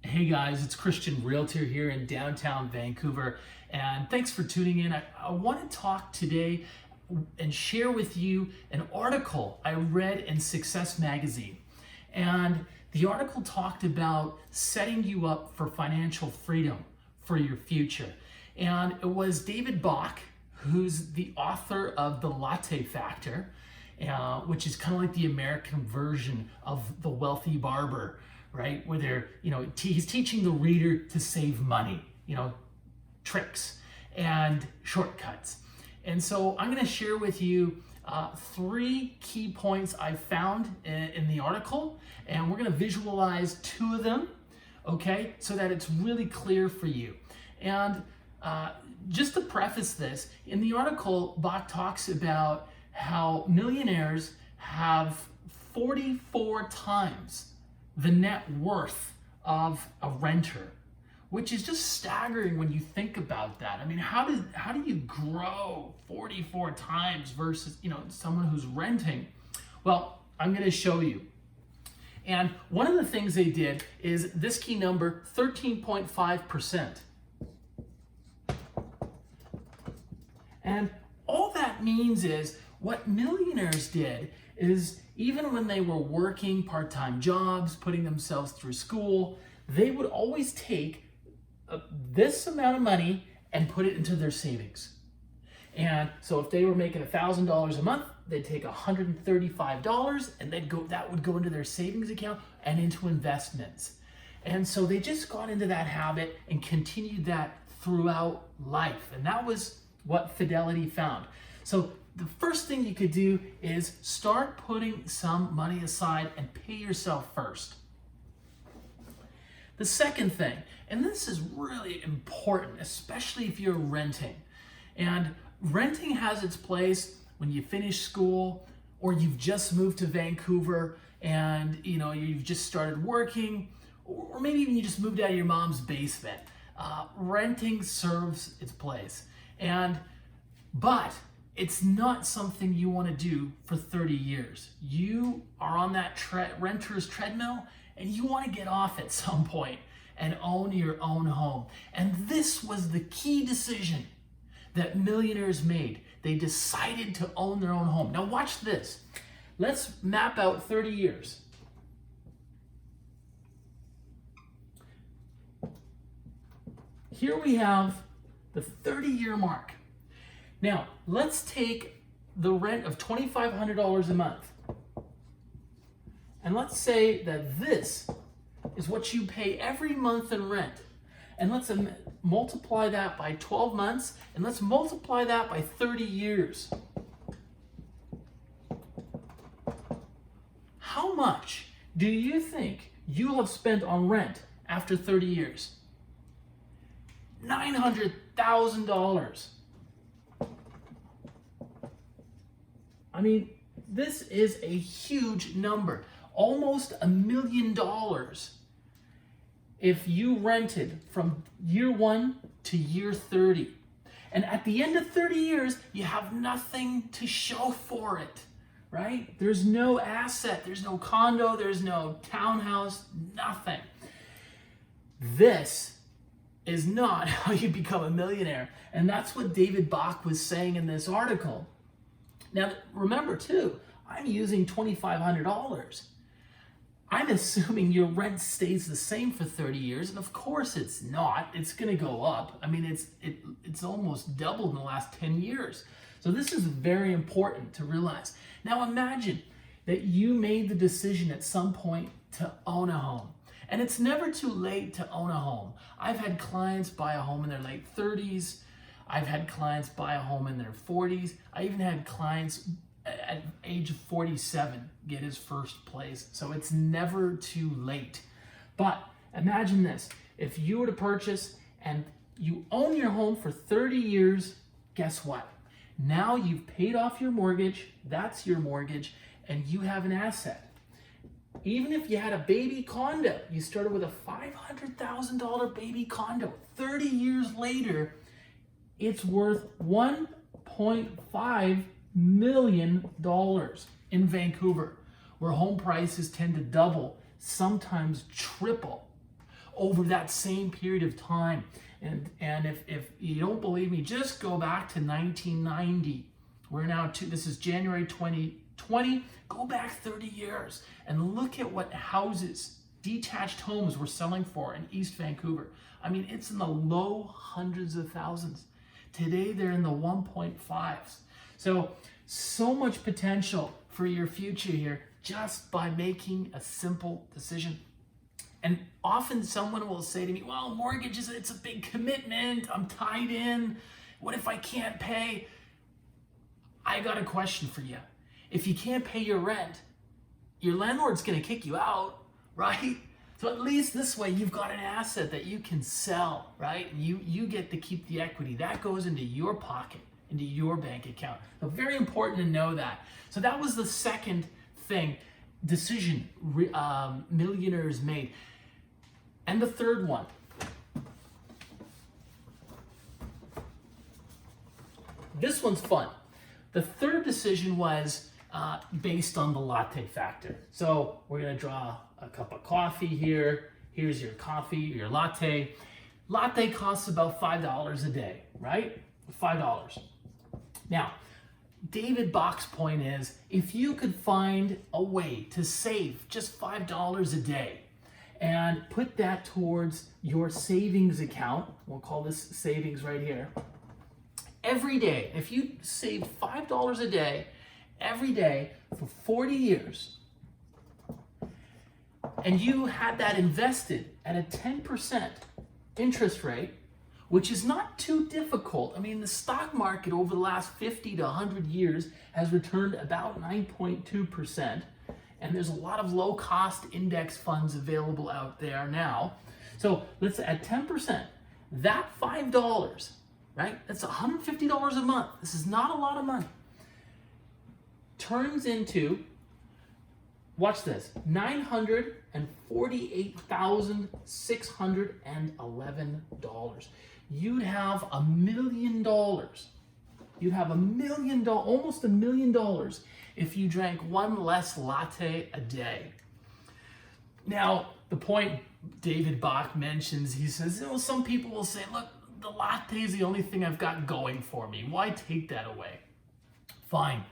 Hey guys, it's Christian Realtor here in downtown Vancouver, and thanks for tuning in. I want to talk today and share with you an article I read in Success Magazine. And the article talked about setting you up for financial freedom for your future. And it was David Bach, who's the author of The Latte Factor, which is kind of like the American version of The Wealthy Barber, right? Where they're, he's teaching the reader to save money, tricks and shortcuts. And so I'm going to share with you 3 key points I found in the article, and we're going to visualize 2 of them, okay, so that it's really clear for you. And just to preface this, in the article, Bach talks about how millionaires have 44 times the net worth of a renter, which is just staggering when you think about that. I mean, how do you grow 44 times versus, someone who's renting? Well, I'm going to show you. And one of the things they did is this key number, 13.5%. And all that means is what millionaires did is even when they were working part-time jobs, putting themselves through school, they would always take this amount of money and put it into their savings. And so if they were making $1,000 a month, they'd take $135 and that would go into their savings account and into investments. And so they just got into that habit and continued that throughout life. And that was what Fidelity found. So the first thing you could do is start putting some money aside and pay yourself first. The second thing, and this is really important, especially if you're renting. And renting has its place when you finish school or you've just moved to Vancouver and you've just started working, or maybe even you just moved out of your mom's basement. Renting serves its place. But it's not something you want to do for 30 years. You are on that renter's treadmill and you want to get off at some point and own your own home. And this was the key decision that millionaires made. They decided to own their own home. Now watch this. Let's map out 30 years. Here we have the 30-year mark. Now, let's take the rent of $2,500 a month. And let's say that this is what you pay every month in rent. And let's multiply that by 12 months, and let's multiply that by 30 years. How much do you think you'll have spent on rent after 30 years? $900,000. I mean, this is a huge number, almost $1 million if you rented from year 1 to year 30. And at the end of 30 years, you have nothing to show for it, right? There's no asset, there's no condo, there's no townhouse, nothing. This is not how you become a millionaire. And that's what David Bach was saying in this article. Now, remember too, I'm using $2,500. I'm assuming your rent stays the same for 30 years, and of course it's not. It's going to go up. I mean, it's almost doubled in the last 10 years. So this is very important to realize. Now imagine that you made the decision at some point to own a home. And it's never too late to own a home. I've had clients buy a home in their late 30s. I've had clients buy a home in their 40s. I even had clients at age of 47 get his first place. So it's never too late. But imagine this. If you were to purchase and you own your home for 30 years, guess what? Now you've paid off your mortgage. That's your mortgage. And you have an asset. Even if you had a baby condo, you started with a $500,000 baby condo. 30 years later, it's worth $1.5 million in Vancouver, where home prices tend to double, sometimes triple. over that same period of time. And if you don't believe me, just go back to 1990. This is January 2020. Go back 30 years and look at what houses, detached homes were selling for in East Vancouver. I mean, it's in the low hundreds of thousands. Today, they're in the 1.5s. So much potential for your future here just by making a simple decision. And often someone will say to me, well, mortgages, it's a big commitment. I'm tied in. What if I can't pay? I got a question for you. If you can't pay your rent, your landlord's going to kick you out, right? So at least this way, you've got an asset that you can sell, right? You get to keep the equity. That goes into your pocket, into your bank account. So very important to know that. So that was the second decision millionaires made. And the third one, this one's fun. The third decision was based on the latte factor. So we're gonna draw a cup of coffee here. Here's your coffee, your latte. Latte costs about $5 a day, right? $5. Now, David Bach's point is, if you could find a way to save just $5 a day and put that towards your savings account, we'll call this savings right here, every day, if you save $5 a day, every day for 40 years, and you had that invested at a 10% interest rate, which is not too difficult. I mean, the stock market over the last 50 to 100 years has returned about 9.2%. And there's a lot of low-cost index funds available out there now. So let's at 10%, that $5, right? That's $150 a month. This is not a lot of money. Turns into, watch this, $948,611. You'd have $1 million. You'd have almost $1 million if you drank one less latte a day. Now, the point David Bach mentions, he says, some people will say, look, the latte is the only thing I've got going for me. Why take that away? Fine,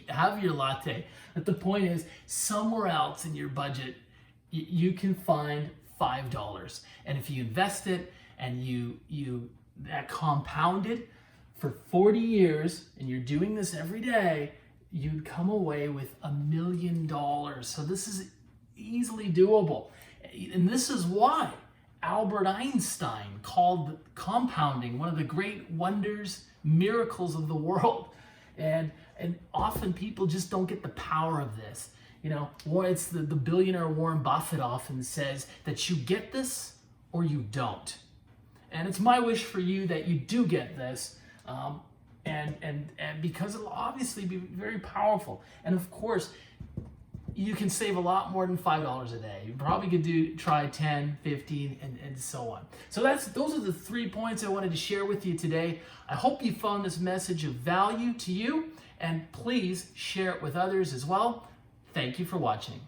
have your latte. But the point is, somewhere else in your budget, you can find $5. And if you invest it and that compounded for 40 years, and you're doing this every day, you'd come away with $1 million. So this is easily doable. And this is why Albert Einstein called compounding one of the great wonders, miracles of the world. And often people just don't get the power of this. It's the billionaire Warren Buffett often says that you get this or you don't. And it's my wish for you that you do get this. And because it'll obviously be very powerful. And of course, you can save a lot more than $5 a day. You probably could try 10, 15, and so on. So those are the 3 points I wanted to share with you today. I hope you found this message of value to you, and please share it with others as well. Thank you for watching.